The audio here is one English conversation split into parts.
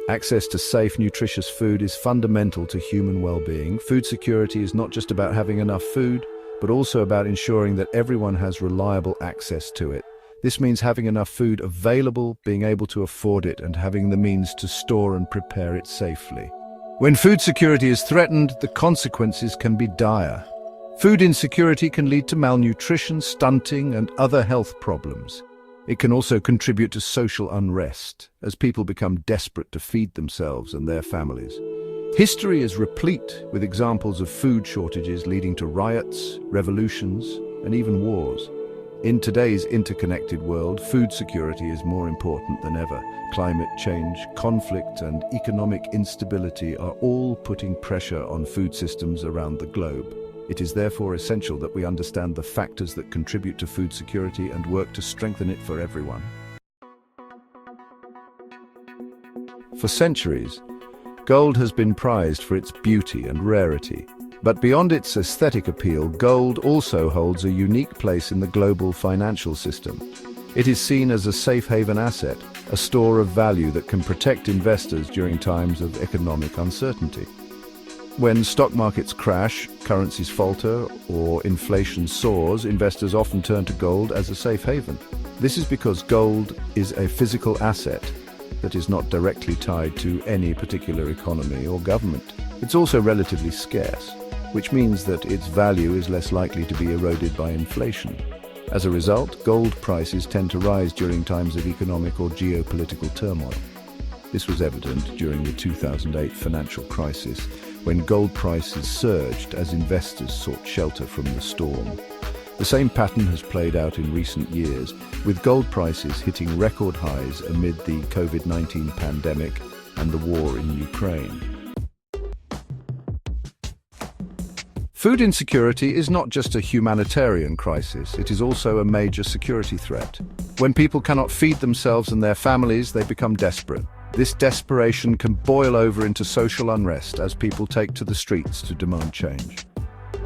Access to safe, nutritious food is fundamental to human well-being. Food security is not just about having enough food, but also about ensuring that everyone has reliable access to it. This means having enough food available, being able to afford it, and having the means to store and prepare it safely. When food security is threatened, the consequences can be dire. Food insecurity can lead to malnutrition, stunting, and other health problems. It can also contribute to social unrest, as people become desperate to feed themselves and their families. History is replete with examples of food shortages leading to riots, revolutions, and even wars. In today's interconnected world, food security is more important than ever. Climate change, conflict, and economic instability are all putting pressure on food systems around the globe. It is therefore essential that we understand the factors that contribute to food security and work to strengthen it for everyone. For centuries, gold has been prized for its beauty and rarity. But beyond its aesthetic appeal, gold also holds a unique place in the global financial system. It is seen as a safe haven asset, a store of value that can protect investors during times of economic uncertainty. When stock markets crash, currencies falter, or inflation soars, investors often turn to gold as a safe haven. This is because gold is a physical asset that is not directly tied to any particular economy or government. It's also relatively scarce, which means that its value is less likely to be eroded by inflation. As a result, gold prices tend to rise during times of economic or geopolitical turmoil. This was evident during the 2008 financial crisis, when gold prices surged as investors sought shelter from the storm. The same pattern has played out in recent years, with gold prices hitting record highs amid the COVID-19 pandemic and the war in Ukraine. Food insecurity is not just a humanitarian crisis, it is also a major security threat. When people cannot feed themselves and their families, they become desperate. This desperation can boil over into social unrest as people take to the streets to demand change.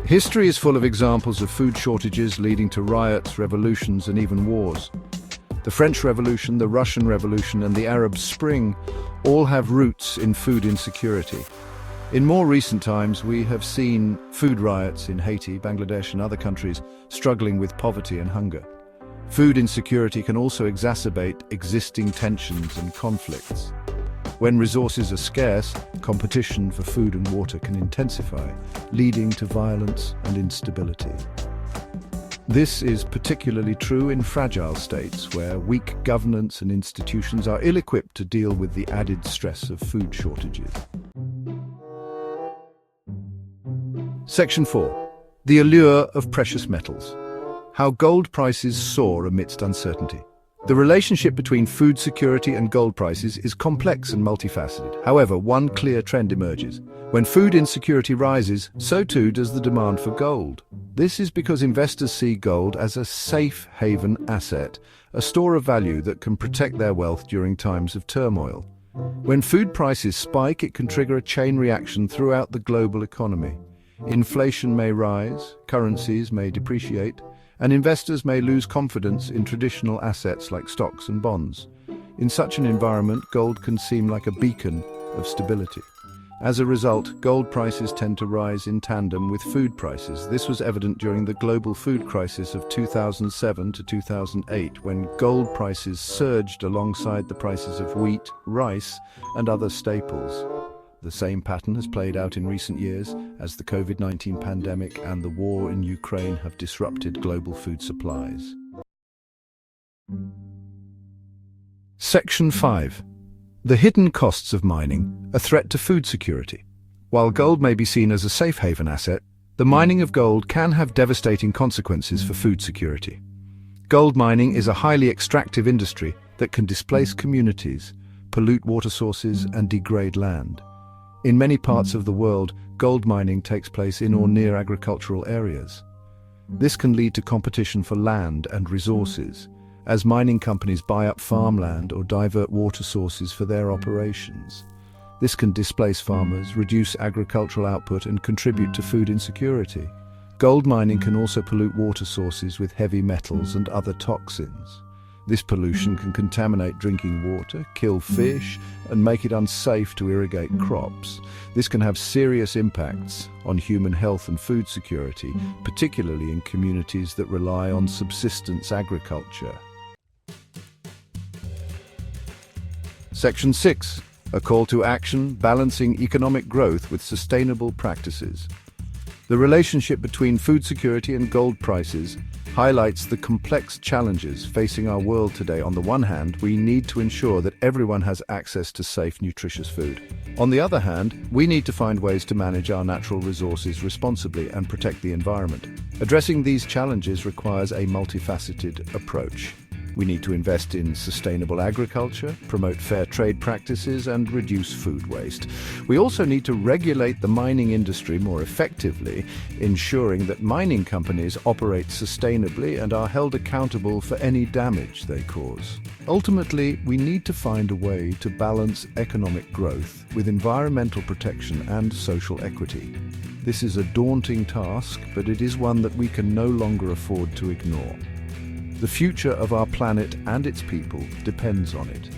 History is full of examples of food shortages leading to riots, revolutions, and even wars. The French Revolution, the Russian Revolution, and the Arab Spring all have roots in food insecurity. In more recent times, we have seen food riots in Haiti, Bangladesh, and other countries struggling with poverty and hunger. Food insecurity can also exacerbate existing tensions and conflicts. When resources are scarce, competition for food and water can intensify, leading to violence and instability. This is particularly true in fragile states where weak governance and institutions are ill-equipped to deal with the added stress of food shortages. Section 4. The allure of precious metals. How gold prices soar amidst uncertainty. The relationship between food security and gold prices is complex and multifaceted. However, one clear trend emerges. When food insecurity rises, so too does the demand for gold. This is because investors see gold as a safe haven asset, a store of value that can protect their wealth during times of turmoil. When food prices spike, it can trigger a chain reaction throughout the global economy. Inflation may rise, currencies may depreciate, and investors may lose confidence in traditional assets like stocks and bonds. In such an environment, gold can seem like a beacon of stability. As a result, gold prices tend to rise in tandem with food prices. This was evident during the global food crisis of 2007 to 2008, when gold prices surged alongside the prices of wheat, rice, and other staples. The same pattern has played out in recent years as the COVID-19 pandemic and the war in Ukraine have disrupted global food supplies. Section 5. The hidden costs of mining, a threat to food security. While gold may be seen as a safe haven asset, the mining of gold can have devastating consequences for food security. Gold mining is a highly extractive industry that can displace communities, pollute water sources, and degrade land. In many parts of the world, gold mining takes place in or near agricultural areas. This can lead to competition for land and resources, as mining companies buy up farmland or divert water sources for their operations. This can displace farmers, reduce agricultural output, and contribute to food insecurity. Gold mining can also pollute water sources with heavy metals and other toxins. This pollution can contaminate drinking water, kill fish, and make it unsafe to irrigate crops. This can have serious impacts on human health and food security, particularly in communities that rely on subsistence agriculture. Section 6. A call to action, balancing economic growth with sustainable practices. The relationship between food security and gold prices highlights the complex challenges facing our world today. On the one hand, we need to ensure that everyone has access to safe, nutritious food. On the other hand, we need to find ways to manage our natural resources responsibly and protect the environment. Addressing these challenges requires a multifaceted approach. We need to invest in sustainable agriculture, promote fair trade practices, and reduce food waste. We also need to regulate the mining industry more effectively, ensuring that mining companies operate sustainably and are held accountable for any damage they cause. Ultimately, we need to find a way to balance economic growth with environmental protection and social equity. This is a daunting task, but it is one that we can no longer afford to ignore. The future of our planet and its people depends on it.